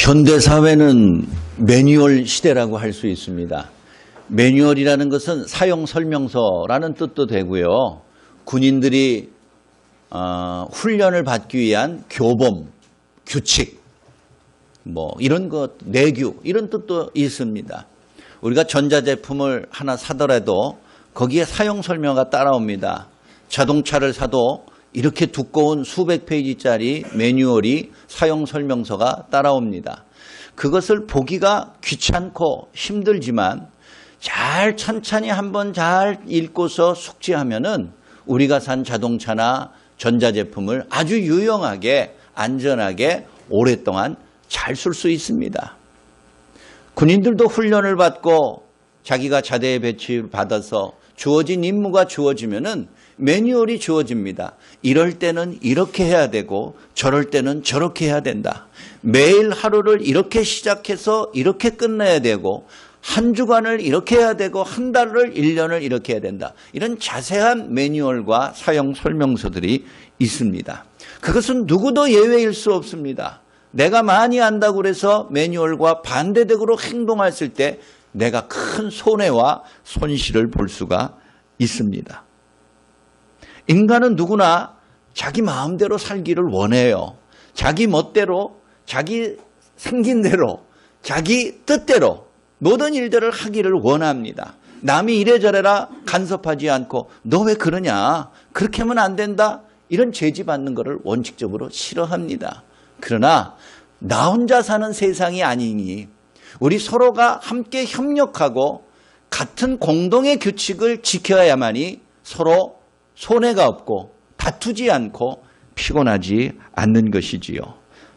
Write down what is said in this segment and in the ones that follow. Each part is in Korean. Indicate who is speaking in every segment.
Speaker 1: 현대사회는 매뉴얼 시대라고 할 수 있습니다. 매뉴얼이라는 것은 사용설명서라는 뜻도 되고요. 군인들이 훈련을 받기 위한 교범, 규칙, 이런 것, 내규 이런 뜻도 있습니다. 우리가 전자제품을 하나 사더라도 거기에 사용설명가 따라옵니다. 자동차를 사도 이렇게 두꺼운 수백 페이지짜리 매뉴얼이 사용설명서가 따라옵니다. 그것을 보기가 귀찮고 힘들지만 잘 천천히 한번 잘 읽고서 숙지하면은 우리가 산 자동차나 전자제품을 아주 유용하게 안전하게 오랫동안 잘 쓸 수 있습니다. 군인들도 훈련을 받고 자기가 자대에 배치를 받아서 주어진 임무가 주어지면은 매뉴얼이 주어집니다. 이럴 때는 이렇게 해야 되고 저럴 때는 저렇게 해야 된다. 매일 하루를 이렇게 시작해서 이렇게 끝내야 되고 한 주간을 이렇게 해야 되고 한 달을 1년을 이렇게 해야 된다. 이런 자세한 매뉴얼과 사용 설명서들이 있습니다. 그것은 누구도 예외일 수 없습니다. 내가 많이 안다고 해서 매뉴얼과 반대되도록 행동했을 때 내가 큰 손해와 손실을 볼 수가 있습니다. 인간은 누구나 자기 마음대로 살기를 원해요. 자기 멋대로, 자기 생긴 대로, 자기 뜻대로 모든 일들을 하기를 원합니다. 남이 이래저래라 간섭하지 않고 너 왜 그러냐? 그렇게 하면 안 된다? 이런 제지받는 것을 원칙적으로 싫어합니다. 그러나 나 혼자 사는 세상이 아니니 우리 서로가 함께 협력하고 같은 공동의 규칙을 지켜야만이 서로 손해가 없고 다투지 않고 피곤하지 않는 것이지요.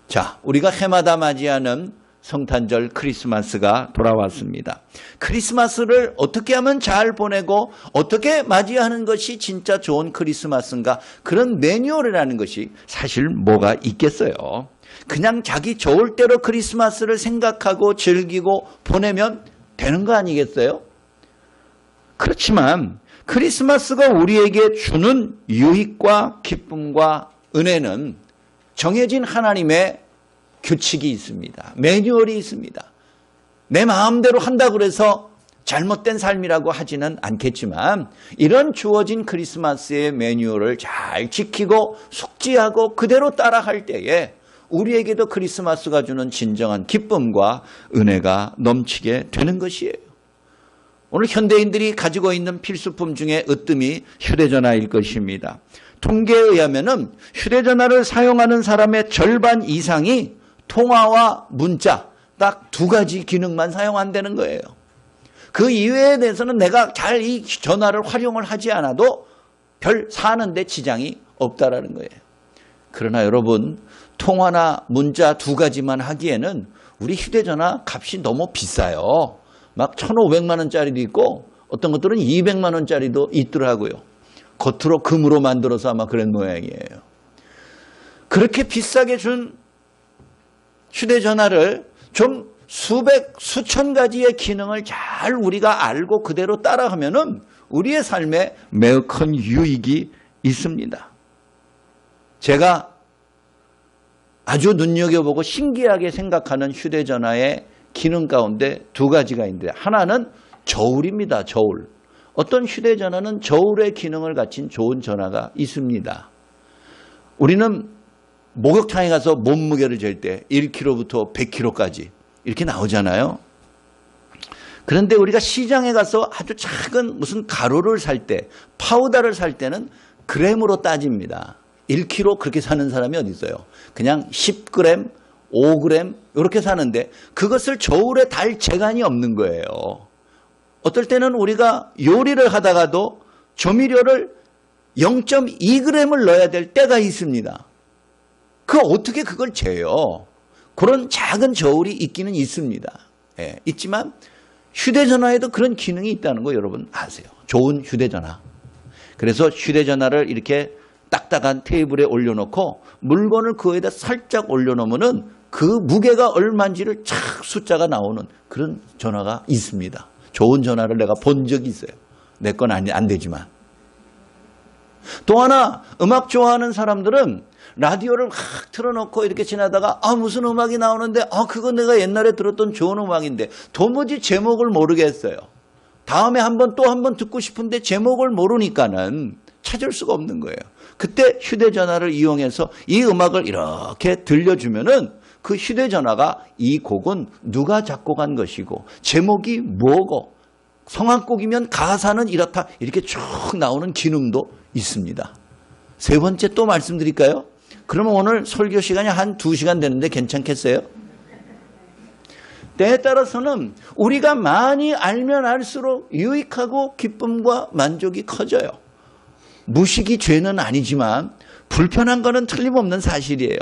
Speaker 1: 자, 우리가 해마다 맞이하는 성탄절 크리스마스가 돌아왔습니다. 크리스마스를 어떻게 하면 잘 보내고 어떻게 맞이하는 것이 진짜 좋은 크리스마스인가? 그런 매뉴얼이라는 것이 사실 뭐가 있겠어요. 그냥 자기 좋을 대로 크리스마스를 생각하고 즐기고 보내면 되는 거 아니겠어요? 그렇지만 크리스마스가 우리에게 주는 유익과 기쁨과 은혜는 정해진 하나님의 규칙이 있습니다. 매뉴얼이 있습니다. 내 마음대로 한다고 해서 잘못된 삶이라고 하지는 않겠지만 이런 주어진 크리스마스의 매뉴얼을 잘 지키고 숙지하고 그대로 따라할 때에 우리에게도 크리스마스가 주는 진정한 기쁨과 은혜가 넘치게 되는 것이에요. 오늘 현대인들이 가지고 있는 필수품 중에 으뜸이 휴대전화일 것입니다. 통계에 의하면 휴대전화를 사용하는 사람의 절반 이상이 통화와 문자 딱 두 가지 기능만 사용한다는 거예요. 그 이외에 대해서는 내가 잘 이 전화를 활용을 하지 않아도 별 사는데 지장이 없다라는 거예요. 그러나 여러분, 통화나 문자 두 가지만 하기에는 우리 휴대전화 값이 너무 비싸요. 막 1,500만 원짜리도 있고 어떤 것들은 200만 원짜리도 있더라고요. 겉으로 금으로 만들어서 아마 그런 모양이에요. 그렇게 비싸게 준 휴대전화를 좀 수천 가지의 기능을 잘 우리가 알고 그대로 따라하면은 우리의 삶에 매우 큰 유익이 있습니다. 제가 아주 눈여겨보고 신기하게 생각하는 휴대전화의 기능 가운데 두 가지가 있는데 하나는 저울입니다. 저울. 어떤 휴대전화는 저울의 기능을 갖춘 좋은 전화가 있습니다. 우리는 목욕탕에 가서 몸무게를 잴 때 1kg부터 100kg까지 이렇게 나오잖아요. 그런데 우리가 시장에 가서 아주 작은 무슨 가루를 살 때, 파우더를 살 때는 그램으로 따집니다. 1kg 그렇게 사는 사람이 어디 있어요? 그냥 10g, 5g 이렇게 사는데 그것을 저울에 달 재간이 없는 거예요. 어떨 때는 우리가 요리를 하다가도 조미료를 0.2g을 넣어야 될 때가 있습니다. 어떻게 그걸 재요? 그런 작은 저울이 있기는 있습니다. 예, 있지만 휴대전화에도 그런 기능이 있다는 거 여러분 아세요? 좋은 휴대전화. 그래서 휴대전화를 이렇게 딱딱한 테이블에 올려놓고 물건을 그 위에다 살짝 올려놓으면 그 무게가 얼마인지를 착 숫자가 나오는 그런 전화가 있습니다. 좋은 전화를 내가 본 적이 있어요. 내 건 안 되지만. 또 하나 음악 좋아하는 사람들은 라디오를 막 틀어놓고 이렇게 지나다가 무슨 음악이 나오는데 그거 내가 옛날에 들었던 좋은 음악인데 도무지 제목을 모르겠어요. 다음에 또 한 번 듣고 싶은데 제목을 모르니까는 찾을 수가 없는 거예요. 그때 휴대전화를 이용해서 이 음악을 이렇게 들려주면은 그 휴대전화가 이 곡은 누가 작곡한 것이고 제목이 뭐고 성악곡이면 가사는 이렇다 이렇게 쭉 나오는 기능도 있습니다. 세 번째 또 말씀드릴까요? 그러면 오늘 설교 시간이 한 2시간 되는데 괜찮겠어요? 때에 따라서는 우리가 많이 알면 알수록 유익하고 기쁨과 만족이 커져요. 무식이 죄는 아니지만 불편한 거는 틀림없는 사실이에요.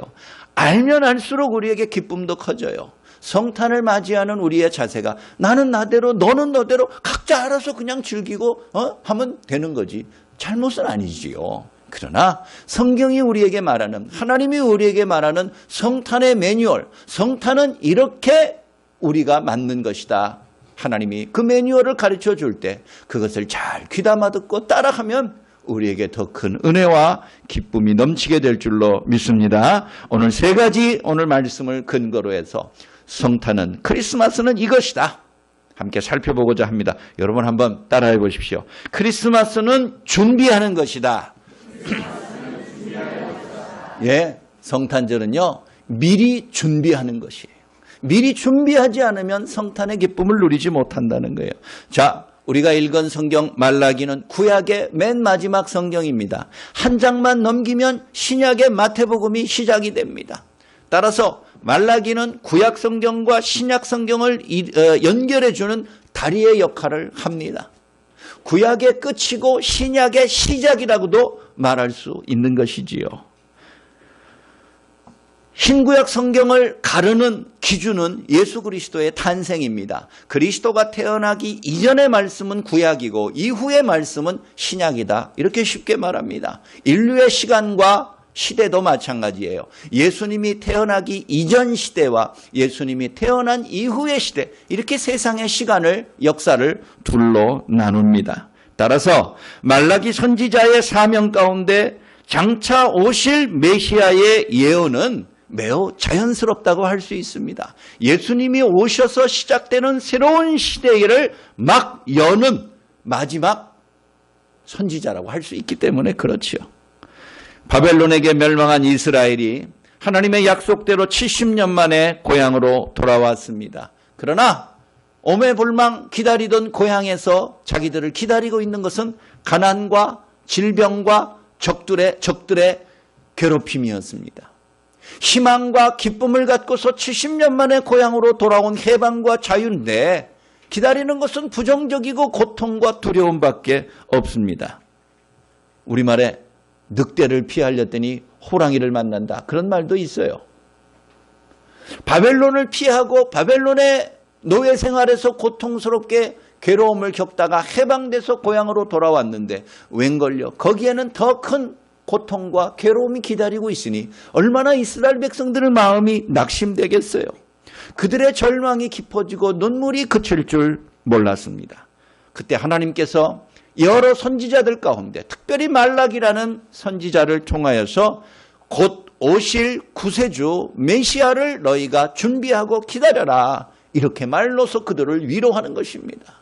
Speaker 1: 알면 알수록 우리에게 기쁨도 커져요. 성탄을 맞이하는 우리의 자세가 나는 나대로 너는 너대로 각자 알아서 그냥 즐기고 하면 되는 거지. 잘못은 아니지요. 그러나 성경이 우리에게 말하는 하나님이 우리에게 말하는 성탄의 매뉴얼, 성탄은 이렇게 우리가 맞는 것이다. 하나님이 그 매뉴얼을 가르쳐 줄 때 그것을 잘 귀담아 듣고 따라하면 우리에게 더 큰 은혜와 기쁨이 넘치게 될 줄로 믿습니다. 오늘 3가지 오늘 말씀을 근거로 해서 성탄은 크리스마스는 이것이다. 함께 살펴보고자 합니다. 여러분 한번 따라해 보십시오. 크리스마스는 준비하는 것이다. 예, 성탄절은요 미리 준비하는 것이에요. 미리 준비하지 않으면 성탄의 기쁨을 누리지 못한다는 거예요. 자, 우리가 읽은 성경 말라기는 구약의 맨 마지막 성경입니다. 한 장만 넘기면 신약의 마태복음이 시작이 됩니다. 따라서 말라기는 구약 성경과 신약 성경을 연결해주는 다리의 역할을 합니다. 구약의 끝이고 신약의 시작이라고도 말할 수 있는 것이지요. 신구약 성경을 가르는 기준은 예수 그리스도의 탄생입니다. 그리스도가 태어나기 이전의 말씀은 구약이고 이후의 말씀은 신약이다. 이렇게 쉽게 말합니다. 인류의 시간과 시대도 마찬가지예요. 예수님이 태어나기 이전 시대와 예수님이 태어난 이후의 시대, 이렇게 세상의 시간을, 역사를 둘로 나눕니다. 따라서 말라기 선지자의 사명 가운데 장차 오실 메시아의 예언은 매우 자연스럽다고 할 수 있습니다. 예수님이 오셔서 시작되는 새로운 시대를 막 여는 마지막 선지자라고 할 수 있기 때문에 그렇지요. 바벨론에게 멸망한 이스라엘이 하나님의 약속대로 70년 만에 고향으로 돌아왔습니다. 그러나 오매불망 기다리던 고향에서 자기들을 기다리고 있는 것은 가난과 질병과 적들의 괴롭힘이었습니다. 희망과 기쁨을 갖고서 70년 만에 고향으로 돌아온 해방과 자유인데 기다리는 것은 부정적이고 고통과 두려움밖에 없습니다. 우리말에 늑대를 피하려더니 호랑이를 만난다. 그런 말도 있어요. 바벨론을 피하고 바벨론의 노예 생활에서 고통스럽게 괴로움을 겪다가 해방돼서 고향으로 돌아왔는데 웬걸요? 거기에는 더 큰 고통과 괴로움이 기다리고 있으니 얼마나 이스라엘 백성들의 마음이 낙심되겠어요. 그들의 절망이 깊어지고 눈물이 그칠 줄 몰랐습니다. 그때 하나님께서 여러 선지자들 가운데 특별히 말라기라는 선지자를 통하여서 곧 오실 구세주 메시아를 너희가 준비하고 기다려라, 이렇게 말로서 그들을 위로하는 것입니다.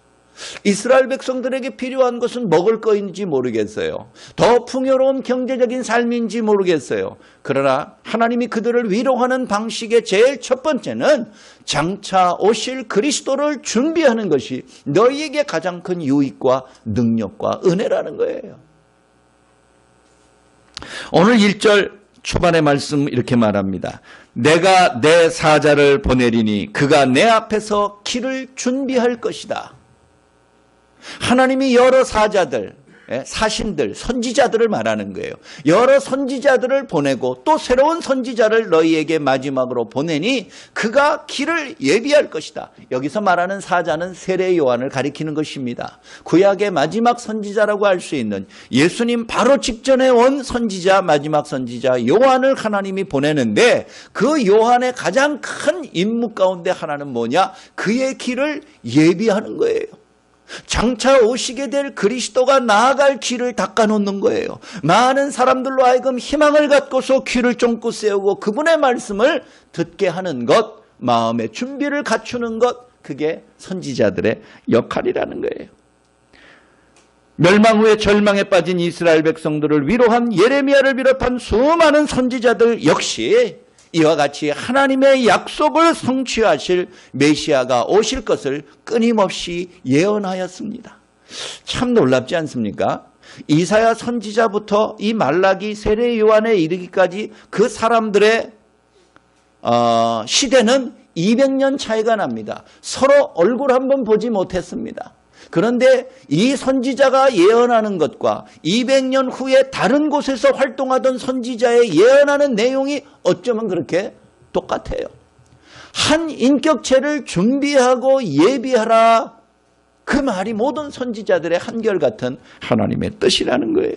Speaker 1: 이스라엘 백성들에게 필요한 것은 먹을 거인지 모르겠어요. 더 풍요로운 경제적인 삶인지 모르겠어요. 그러나 하나님이 그들을 위로하는 방식의 제일 첫 번째는 장차 오실 그리스도를 준비하는 것이 너희에게 가장 큰 유익과 능력과 은혜라는 거예요. 오늘 1절 초반의 말씀 이렇게 말합니다. 내가 내 사자를 보내리니 그가 내 앞에서 길을 준비할 것이다. 하나님이 여러 사자들, 사신들, 선지자들을 말하는 거예요. 여러 선지자들을 보내고 또 새로운 선지자를 너희에게 마지막으로 보내니 그가 길을 예비할 것이다. 여기서 말하는 사자는 세례 요한을 가리키는 것입니다. 구약의 마지막 선지자라고 할 수 있는 예수님 바로 직전에 온 선지자, 마지막 선지자 요한을 하나님이 보내는데 그 요한의 가장 큰 임무 가운데 하나는 뭐냐? 그의 길을 예비하는 거예요. 장차 오시게 될 그리스도가 나아갈 길을 닦아놓는 거예요. 많은 사람들로 하여금 희망을 갖고서 귀를 쫑긋 세우고 그분의 말씀을 듣게 하는 것, 마음의 준비를 갖추는 것, 그게 선지자들의 역할이라는 거예요. 멸망 후에 절망에 빠진 이스라엘 백성들을 위로한 예레미야를 비롯한 수많은 선지자들 역시 이와 같이 하나님의 약속을 성취하실 메시아가 오실 것을 끊임없이 예언하였습니다. 참 놀랍지 않습니까? 이사야 선지자부터 이 말라기 세례 요한에 이르기까지 그 사람들의 시대는 200년 차이가 납니다. 서로 얼굴 한번 보지 못했습니다. 그런데 이 선지자가 예언하는 것과 200년 후에 다른 곳에서 활동하던 선지자의 예언하는 내용이 어쩌면 그렇게 똑같아요. 한 인격체를 준비하고 예비하라. 그 말이 모든 선지자들의 한결같은 하나님의 뜻이라는 거예요.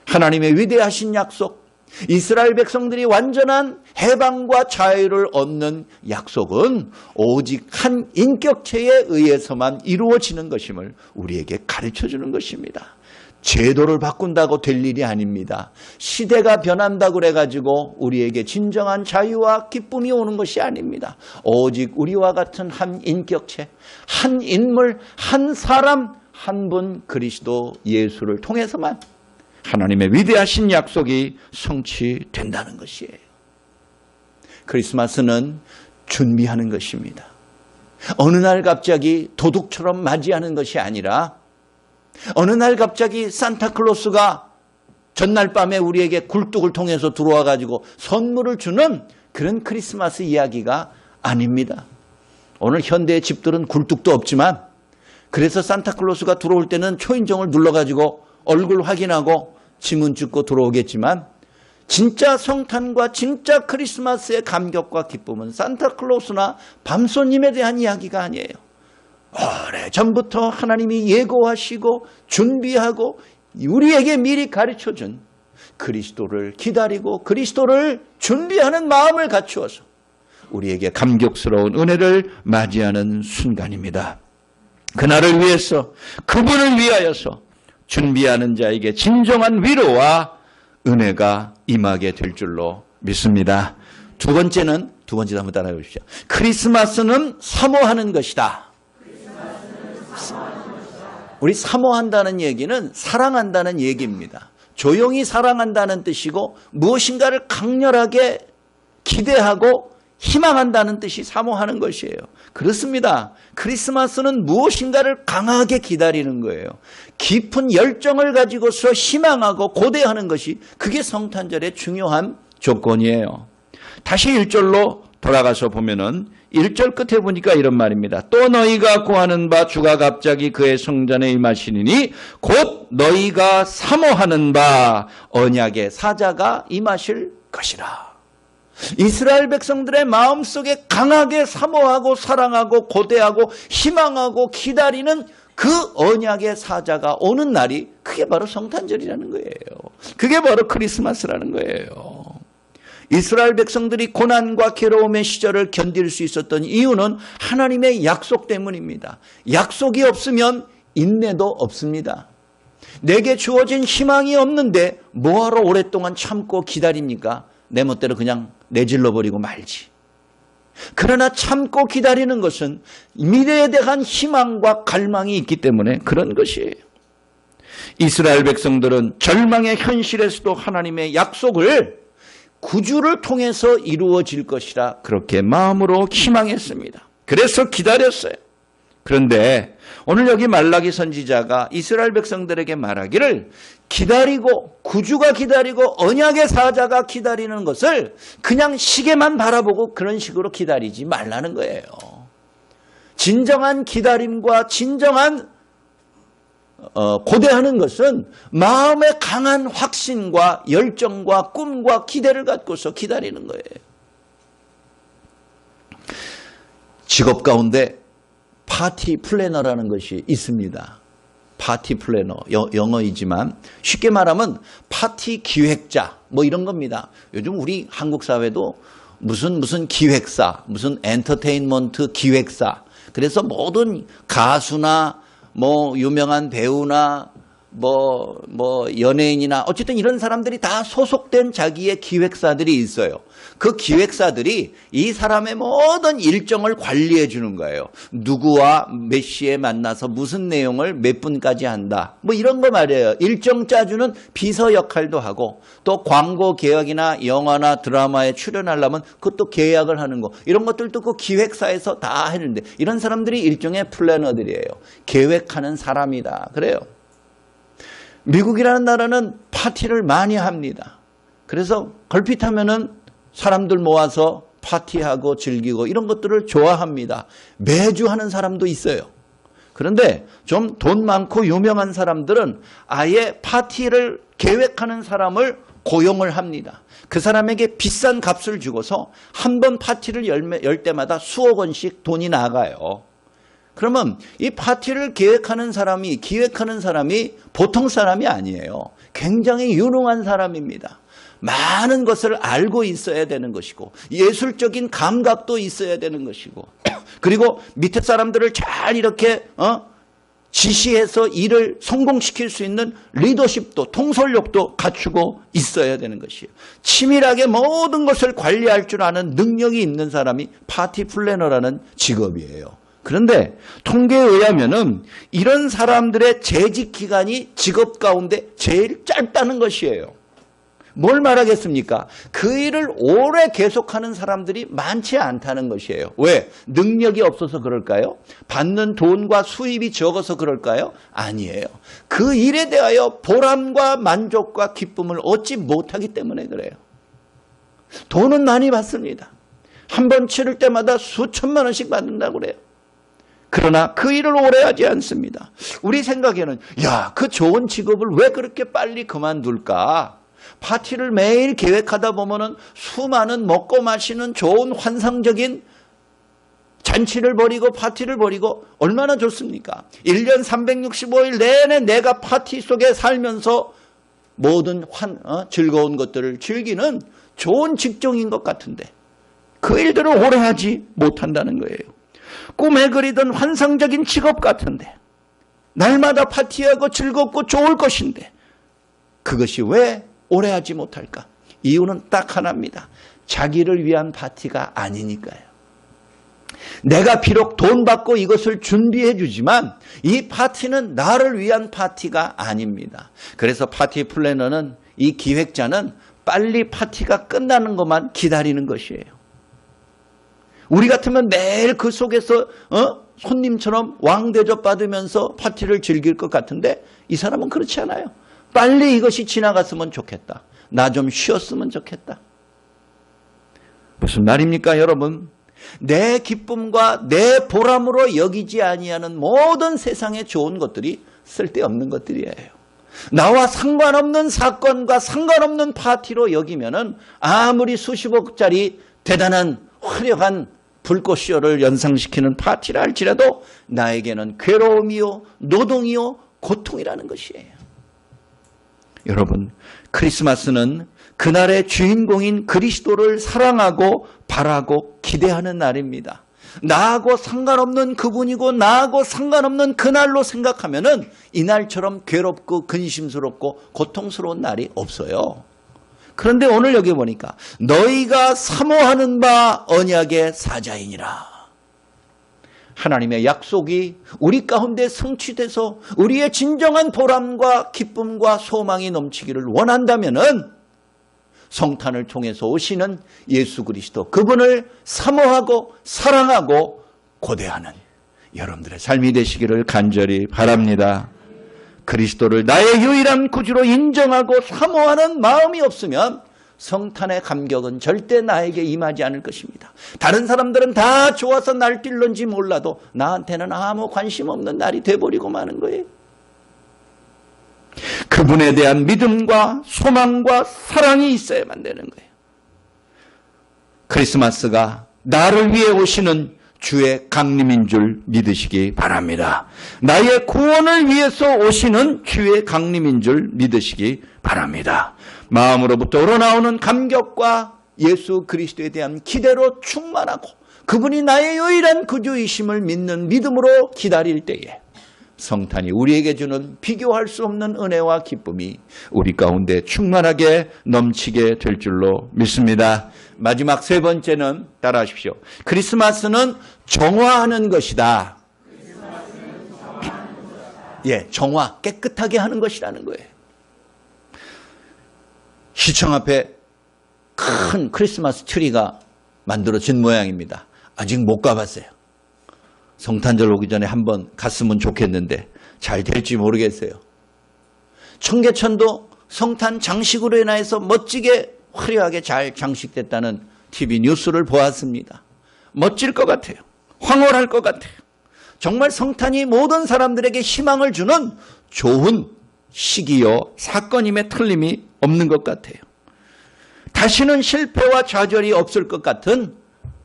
Speaker 1: 하나님의 위대하신 약속, 이스라엘 백성들이 완전한 해방과 자유를 얻는 약속은 오직 한 인격체에 의해서만 이루어지는 것임을 우리에게 가르쳐주는 것입니다. 제도를 바꾼다고 될 일이 아닙니다. 시대가 변한다고 그래가지고 우리에게 진정한 자유와 기쁨이 오는 것이 아닙니다. 오직 우리와 같은 한 인격체, 한 인물, 한 사람, 한 분 그리스도 예수를 통해서만 하나님의 위대하신 약속이 성취된다는 것이에요. 크리스마스는 준비하는 것입니다. 어느 날 갑자기 도둑처럼 맞이하는 것이 아니라 어느 날 갑자기 산타클로스가 전날 밤에 우리에게 굴뚝을 통해서 들어와 가지고 선물을 주는 그런 크리스마스 이야기가 아닙니다. 오늘 현대의 집들은 굴뚝도 없지만 그래서 산타클로스가 들어올 때는 초인종을 눌러가지고 얼굴 확인하고 지문 찍고 들어오겠지만 진짜 성탄과 진짜 크리스마스의 감격과 기쁨은 산타클로스나 밤손님에 대한 이야기가 아니에요. 오래전부터 하나님이 예고하시고 준비하고 우리에게 미리 가르쳐준 그리스도를 기다리고 그리스도를 준비하는 마음을 갖추어서 우리에게 감격스러운 은혜를 맞이하는 순간입니다. 그날을 위해서 그분을 위하여서 준비하는 자에게 진정한 위로와 은혜가 임하게 될 줄로 믿습니다. 두 번째도 한번 따라해 보십시오. 크리스마스는 사모하는 것이다. 우리 사모한다는 얘기는 사랑한다는 얘기입니다. 조용히 사랑한다는 뜻이고 무엇인가를 강렬하게 기대하고 희망한다는 뜻이 사모하는 것이에요. 그렇습니다. 크리스마스는 무엇인가를 강하게 기다리는 거예요. 깊은 열정을 가지고서 희망하고 고대하는 것이 그게 성탄절의 중요한 조건이에요. 다시 1절로 돌아가서 보면은 1절 끝에 보니까 이런 말입니다. 또 너희가 구하는 바 주가 갑자기 그의 성전에 임하시리니 곧 너희가 사모하는 바 언약의 사자가 임하실 것이라. 이스라엘 백성들의 마음속에 강하게 사모하고 사랑하고 고대하고 희망하고 기다리는 그 언약의 사자가 오는 날이 그게 바로 성탄절이라는 거예요. 그게 바로 크리스마스라는 거예요. 이스라엘 백성들이 고난과 괴로움의 시절을 견딜 수 있었던 이유는 하나님의 약속 때문입니다. 약속이 없으면 인내도 없습니다. 내게 주어진 희망이 없는데 뭐하러 오랫동안 참고 기다립니까? 내 멋대로 그냥 내질러버리고 말지. 그러나 참고 기다리는 것은 미래에 대한 희망과 갈망이 있기 때문에 그런 것이에요. 이스라엘 백성들은 절망의 현실에서도 하나님의 약속을 구주를 통해서 이루어질 것이라 그렇게 마음으로 희망했습니다. 그래서 기다렸어요. 그런데 오늘 여기 말라기 선지자가 이스라엘 백성들에게 말하기를 기다리고 구주가 기다리고 언약의 사자가 기다리는 것을 그냥 시계만 바라보고 그런 식으로 기다리지 말라는 거예요. 진정한 기다림과 진정한 고대하는 것은 마음의 강한 확신과 열정과 꿈과 기대를 갖고서 기다리는 거예요. 직업 가운데 파티 플래너라는 것이 있습니다. 파티 플래너, 영어이지만 쉽게 말하면 파티 기획자 뭐 이런 겁니다. 요즘 우리 한국 사회도 무슨 기획사, 무슨 엔터테인먼트 기획사, 그래서 모든 가수나 뭐 유명한 배우나 연예인이나 어쨌든 이런 사람들이 다 소속된 자기의 기획사들이 있어요. 그 기획사들이 이 사람의 모든 일정을 관리해 주는 거예요. 누구와 몇 시에 만나서 무슨 내용을 몇 분까지 한다. 뭐 이런 거 말이에요. 일정 짜주는 비서 역할도 하고 또 광고 계약이나 영화나 드라마에 출연하려면 그것도 계약을 하는 거. 이런 것들도 그 기획사에서 다 했는데 이런 사람들이 일종의 플래너들이에요. 계획하는 사람이다. 그래요. 미국이라는 나라는 파티를 많이 합니다. 그래서 걸핏하면은 사람들 모아서 파티하고 즐기고 이런 것들을 좋아합니다. 매주 하는 사람도 있어요. 그런데 좀 돈 많고 유명한 사람들은 아예 파티를 계획하는 사람을 고용을 합니다. 그 사람에게 비싼 값을 주고서 한 번 파티를 열 때마다 수억 원씩 돈이 나가요. 그러면 이 파티를 기획하는 사람이 보통 사람이 아니에요. 굉장히 유능한 사람입니다. 많은 것을 알고 있어야 되는 것이고 예술적인 감각도 있어야 되는 것이고 그리고 밑에 사람들을 잘 이렇게 지시해서 일을 성공시킬 수 있는 리더십도 통솔력도 갖추고 있어야 되는 것이에요. 치밀하게 모든 것을 관리할 줄 아는 능력이 있는 사람이 파티 플래너라는 직업이에요. 그런데 통계에 의하면은 이런 사람들의 재직 기간이 직업 가운데 제일 짧다는 것이에요. 뭘 말하겠습니까? 그 일을 오래 계속하는 사람들이 많지 않다는 것이에요. 왜? 능력이 없어서 그럴까요? 받는 돈과 수입이 적어서 그럴까요? 아니에요. 그 일에 대하여 보람과 만족과 기쁨을 얻지 못하기 때문에 그래요. 돈은 많이 받습니다. 한 번 치를 때마다 수천만 원씩 받는다고 그래요. 그러나 그 일을 오래 하지 않습니다. 우리 생각에는 그 좋은 직업을 왜 그렇게 빨리 그만둘까? 파티를 매일 계획하다 보면은 수많은 먹고 마시는 좋은 환상적인 잔치를 벌이고 파티를 벌이고 얼마나 좋습니까? 1년 365일 내내 내가 파티 속에 살면서 모든 즐거운 것들을 즐기는 좋은 직종인 것 같은데 그 일들을 오래 하지 못한다는 거예요. 꿈에 그리던 환상적인 직업 같은데 날마다 파티하고 즐겁고 좋을 것인데 그것이 왜 오래 하지 못할까? 이유는 딱 하나입니다. 자기를 위한 파티가 아니니까요. 내가 비록 돈 받고 이것을 준비해 주지만 이 파티는 나를 위한 파티가 아닙니다. 그래서 파티 플래너는 이 기획자는 빨리 파티가 끝나는 것만 기다리는 것이에요. 우리 같으면 매일 그 속에서 손님처럼 왕대접 받으면서 파티를 즐길 것 같은데 이 사람은 그렇지 않아요. 빨리 이것이 지나갔으면 좋겠다. 나 좀 쉬었으면 좋겠다. 무슨 말입니까, 여러분? 내 기쁨과 내 보람으로 여기지 아니하는 모든 세상의 좋은 것들이 쓸데없는 것들이에요. 나와 상관없는 사건과 상관없는 파티로 여기면은 아무리 수십억짜리 대단한 화려한 불꽃쇼를 연상시키는 파티라 할지라도 나에게는 괴로움이요, 노동이요, 고통이라는 것이에요. 여러분, 크리스마스는 그날의 주인공인 그리스도를 사랑하고 바라고 기대하는 날입니다. 나하고 상관없는 그분이고 나하고 상관없는 그날로 생각하면은 이날처럼 괴롭고 근심스럽고 고통스러운 날이 없어요. 그런데 오늘 여기 보니까 너희가 사모하는 바 언약의 사자이니라. 하나님의 약속이 우리 가운데 성취돼서 우리의 진정한 보람과 기쁨과 소망이 넘치기를 원한다면은 성탄을 통해서 오시는 예수 그리스도 그분을 사모하고 사랑하고 고대하는 여러분들의 삶이 되시기를 간절히 바랍니다. 그리스도를 나의 유일한 구주로 인정하고 사모하는 마음이 없으면 성탄의 감격은 절대 나에게 임하지 않을 것입니다. 다른 사람들은 다 좋아서 날뛸런지 몰라도 나한테는 아무 관심 없는 날이 돼버리고 마는 거예요. 그분에 대한 믿음과 소망과 사랑이 있어야만 되는 거예요. 크리스마스가 나를 위해 오시는 주의 강림인 줄 믿으시기 바랍니다. 나의 구원을 위해서 오시는 주의 강림인 줄 믿으시기 바랍니다. 마음으로부터 우러나오는 감격과 예수 그리스도에 대한 기대로 충만하고 그분이 나의 유일한 구주이심을 믿는 믿음으로 기다릴 때에 성탄이 우리에게 주는 비교할 수 없는 은혜와 기쁨이 우리 가운데 충만하게 넘치게 될 줄로 믿습니다. 마지막 세 번째는 따라하십시오. 크리스마스는 정화하는 것이다. 예, 정화, 깨끗하게 하는 것이라는 거예요. 시청 앞에 큰 크리스마스 트리가 만들어진 모양입니다. 아직 못 가봤어요. 성탄절 오기 전에 한번 갔으면 좋겠는데 잘 될지 모르겠어요. 청계천도 성탄 장식으로 인해서 멋지게 화려하게 잘 장식됐다는 TV 뉴스를 보았습니다. 멋질 것 같아요. 황홀할 것 같아요. 정말 성탄이 모든 사람들에게 희망을 주는 좋은 시기요 사건임에 틀림이 없는 것 같아요. 다시는 실패와 좌절이 없을 것 같은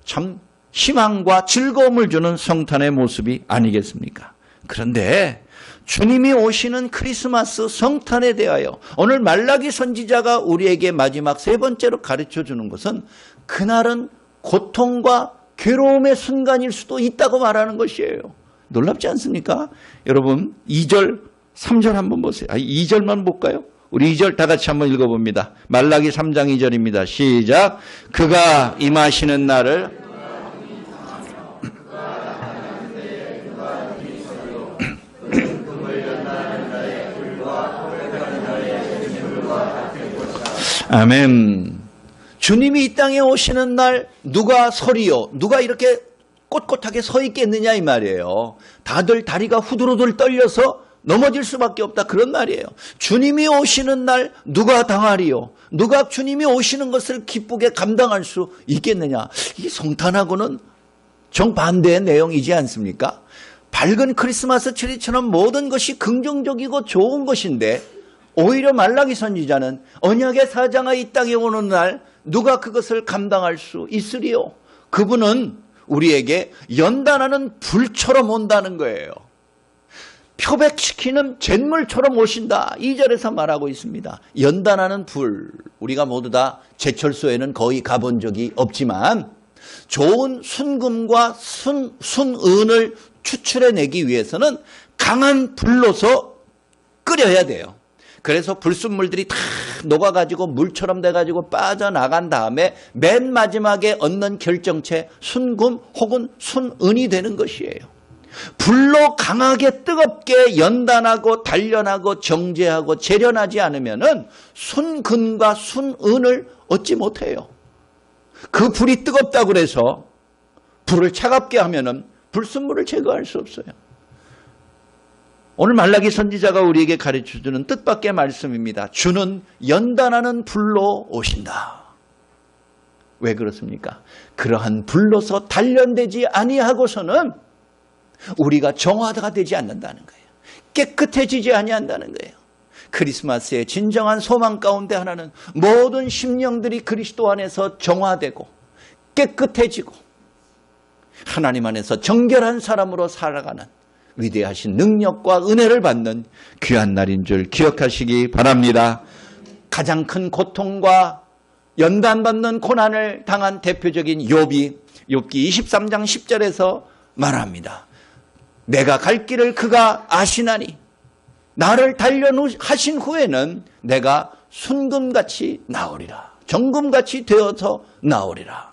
Speaker 1: 참 희망과 즐거움을 주는 성탄의 모습이 아니겠습니까? 그런데 주님이 오시는 크리스마스 성탄에 대하여 오늘 말라기 선지자가 우리에게 마지막 세 번째로 가르쳐주는 것은 그날은 고통과 괴로움의 순간일 수도 있다고 말하는 것이에요. 놀랍지 않습니까? 여러분 2절 3절 한번 보세요. 2절만 볼까요? 우리 2절 다 같이 한번 읽어봅니다. 말라기 3장 2절입니다. 시작. 그가 임하시는 날을 아멘. 주님이 이 땅에 오시는 날 누가 서리요? 누가 이렇게 꼿꼿하게 서 있겠느냐 이 말이에요. 다들 다리가 후들후들 떨려서 넘어질 수밖에 없다 그런 말이에요. 주님이 오시는 날 누가 당하리요? 누가 주님이 오시는 것을 기쁘게 감당할 수 있겠느냐? 이 성탄하고는 정반대의 내용이지 않습니까? 밝은 크리스마스 트리처럼 모든 것이 긍정적이고 좋은 것인데 오히려 말라기 선지자는 언약의 사자가 이 땅에 오는 날 누가 그것을 감당할 수 있으리요? 그분은 우리에게 연단하는 불처럼 온다는 거예요. 표백시키는 잿물처럼 오신다. 2절에서 말하고 있습니다. 연단하는 불. 우리가 모두 다 제철소에는 거의 가본 적이 없지만 좋은 순금과 순은을 추출해내기 위해서는 강한 불로서 끓여야 돼요. 그래서 불순물들이 다 녹아가지고 물처럼 돼가지고 빠져나간 다음에 맨 마지막에 얻는 결정체 순금 혹은 순은이 되는 것이에요. 불로 강하게 뜨겁게 연단하고 단련하고 정제하고 재련하지 않으면 순금과 순은을 얻지 못해요. 그 불이 뜨겁다고 해서 불을 차갑게 하면 불순물을 제거할 수 없어요. 오늘 말라기 선지자가 우리에게 가르쳐주는 뜻밖의 말씀입니다. 주는 연단하는 불로 오신다. 왜 그렇습니까? 그러한 불로서 단련되지 아니하고서는 우리가 정화가 되지 않는다는 거예요. 깨끗해지지 아니한다는 거예요. 크리스마스의 진정한 소망 가운데 하나는 모든 심령들이 그리스도 안에서 정화되고 깨끗해지고 하나님 안에서 정결한 사람으로 살아가는 위대하신 능력과 은혜를 받는 귀한 날인 줄 기억하시기 바랍니다. 가장 큰 고통과 연단받는 고난을 당한 대표적인 욥기 23장 10절에서 말합니다. 내가 갈 길을 그가 아시나니 나를 단련하신 후에는 내가 순금같이 나오리라. 정금같이 되어서 나오리라.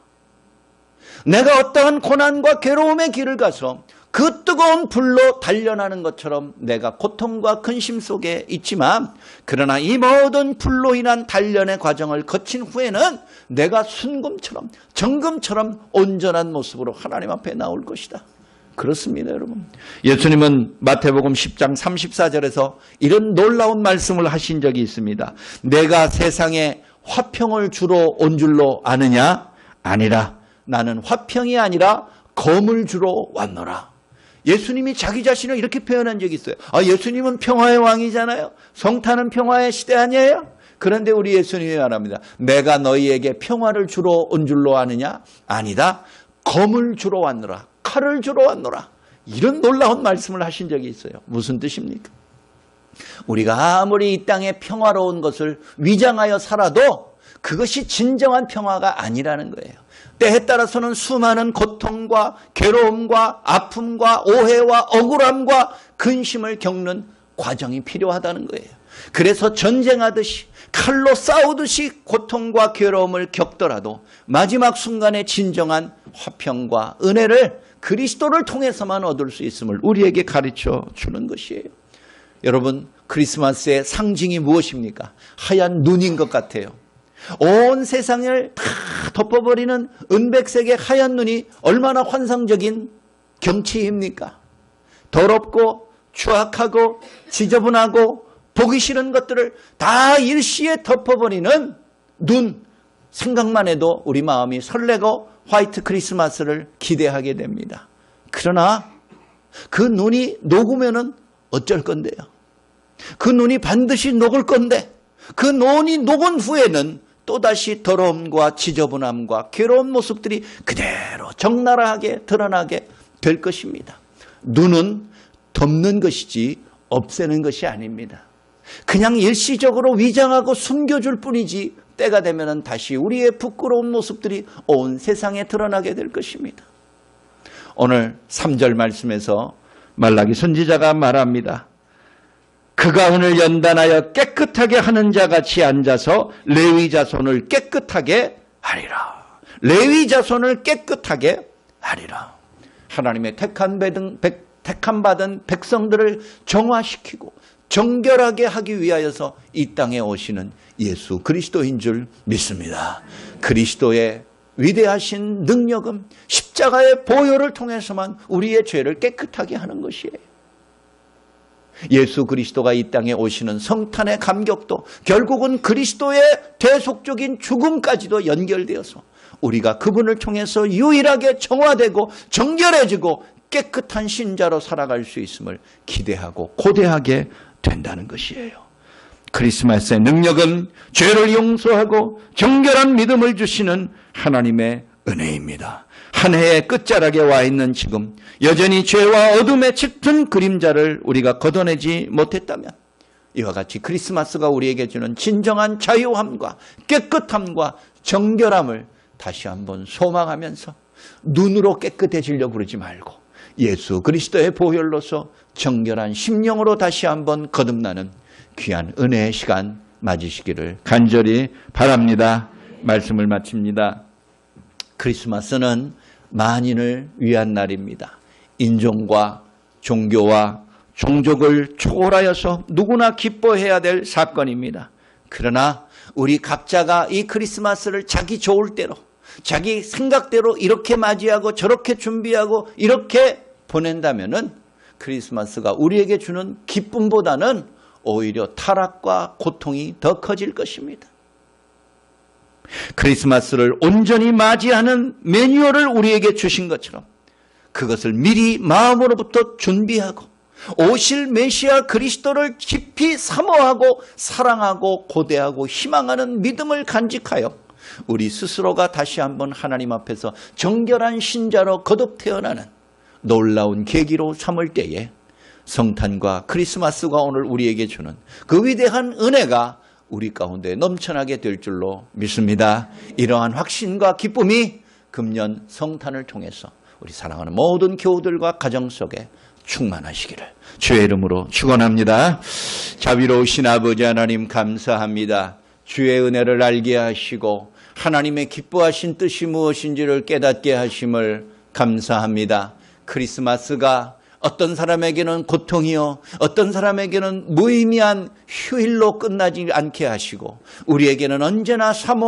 Speaker 1: 내가 어떠한 고난과 괴로움의 길을 가서 그 뜨거운 불로 단련하는 것처럼 내가 고통과 근심 속에 있지만 그러나 이 모든 불로 인한 단련의 과정을 거친 후에는 내가 순금처럼 정금처럼 온전한 모습으로 하나님 앞에 나올 것이다. 그렇습니다, 여러분. 예수님은 마태복음 10장 34절에서 이런 놀라운 말씀을 하신 적이 있습니다. 내가 세상에 화평을 주러 온 줄로 아느냐? 아니라 나는 화평이 아니라 검을 주러 왔노라. 예수님이 자기 자신을 이렇게 표현한 적이 있어요. 예수님은 평화의 왕이잖아요. 성탄은 평화의 시대 아니에요? 그런데 우리 예수님이 말합니다. 내가 너희에게 평화를 주러 온 줄로 아느냐? 아니다. 검을 주러 왔노라. 칼을 주러 왔노라. 이런 놀라운 말씀을 하신 적이 있어요. 무슨 뜻입니까? 우리가 아무리 이 땅에 평화로운 것을 위장하여 살아도 그것이 진정한 평화가 아니라는 거예요. 때에 따라서는 수많은 고통과 괴로움과 아픔과 오해와 억울함과 근심을 겪는 과정이 필요하다는 거예요. 그래서 전쟁하듯이 칼로 싸우듯이 고통과 괴로움을 겪더라도 마지막 순간에 진정한 화평과 은혜를 그리스도를 통해서만 얻을 수 있음을 우리에게 가르쳐 주는 것이에요. 여러분, 크리스마스의 상징이 무엇입니까? 하얀 눈인 것 같아요. 온 세상을 다 덮어버리는 은백색의 하얀 눈이 얼마나 환상적인 경치입니까? 더럽고 추악하고 지저분하고 보기 싫은 것들을 다 일시에 덮어버리는 눈, 생각만 해도 우리 마음이 설레고 화이트 크리스마스를 기대하게 됩니다. 그러나 그 눈이 녹으면은 어쩔 건데요? 그 눈이 반드시 녹을 건데 그 눈이 녹은 후에는 또다시 더러움과 지저분함과 괴로운 모습들이 그대로 적나라하게 드러나게 될 것입니다. 눈은 덮는 것이지 없애는 것이 아닙니다. 그냥 일시적으로 위장하고 숨겨줄 뿐이지 때가 되면 다시 우리의 부끄러운 모습들이 온 세상에 드러나게 될 것입니다. 오늘 3절 말씀에서 말라기 선지자가 말합니다. 그가 오늘 연단하여 깨끗하게 하는 자같이 앉아서 레위 자손을 깨끗하게 하리라. 레위 자손을 깨끗하게 하리라. 하나님의 택함 받은 백성들을 정화시키고 정결하게 하기 위하여서 이 땅에 오시는 예수 그리스도인 줄 믿습니다. 그리스도의 위대하신 능력은 십자가의 보혈을 통해서만 우리의 죄를 깨끗하게 하는 것이에요. 예수 그리스도가 이 땅에 오시는 성탄의 감격도 결국은 그리스도의 대속적인 죽음까지도 연결되어서 우리가 그분을 통해서 유일하게 정화되고 정결해지고 깨끗한 신자로 살아갈 수 있음을 기대하고 고대하게 된다는 것이에요. 크리스마스의 능력은 죄를 용서하고 정결한 믿음을 주시는 하나님의 은혜입니다. 한 해의 끝자락에 와 있는 지금 여전히 죄와 어둠의 짙은 그림자를 우리가 걷어내지 못했다면 이와 같이 크리스마스가 우리에게 주는 진정한 자유함과 깨끗함과 정결함을 다시 한번 소망하면서 눈으로 깨끗해지려고 그러지 말고 예수 그리스도의 보혈로서 정결한 심령으로 다시 한번 거듭나는 귀한 은혜의 시간 맞으시기를 간절히 바랍니다. 말씀을 마칩니다. 크리스마스는 만인을 위한 날입니다. 인종과 종교와 종족을 초월하여서 누구나 기뻐해야 될 사건입니다. 그러나 우리 각자가 이 크리스마스를 자기 좋을 대로 자기 생각대로 이렇게 맞이하고 저렇게 준비하고 이렇게 보낸다면은 크리스마스가 우리에게 주는 기쁨보다는 오히려 타락과 고통이 더 커질 것입니다. 크리스마스를 온전히 맞이하는 매뉴얼을 우리에게 주신 것처럼 그것을 미리 마음으로부터 준비하고 오실 메시아 그리스도를 깊이 사모하고 사랑하고 고대하고 희망하는 믿음을 간직하여 우리 스스로가 다시 한번 하나님 앞에서 정결한 신자로 거듭 태어나는 놀라운 계기로 삼을 때에 성탄과 크리스마스가 오늘 우리에게 주는 그 위대한 은혜가 우리 가운데 넘쳐나게 될 줄로 믿습니다. 이러한 확신과 기쁨이 금년 성탄을 통해서 우리 사랑하는 모든 교우들과 가정 속에 충만하시기를 주의 이름으로 축원합니다. 자비로우신 아버지 하나님 감사합니다. 주의 은혜를 알게 하시고 하나님의 기뻐하신 뜻이 무엇인지를 깨닫게 하심을 감사합니다. 크리스마스가 어떤 사람에게는 고통이요 어떤 사람에게는 무의미한 휴일로 끝나지 않게 하시고 우리에게는 언제나 사모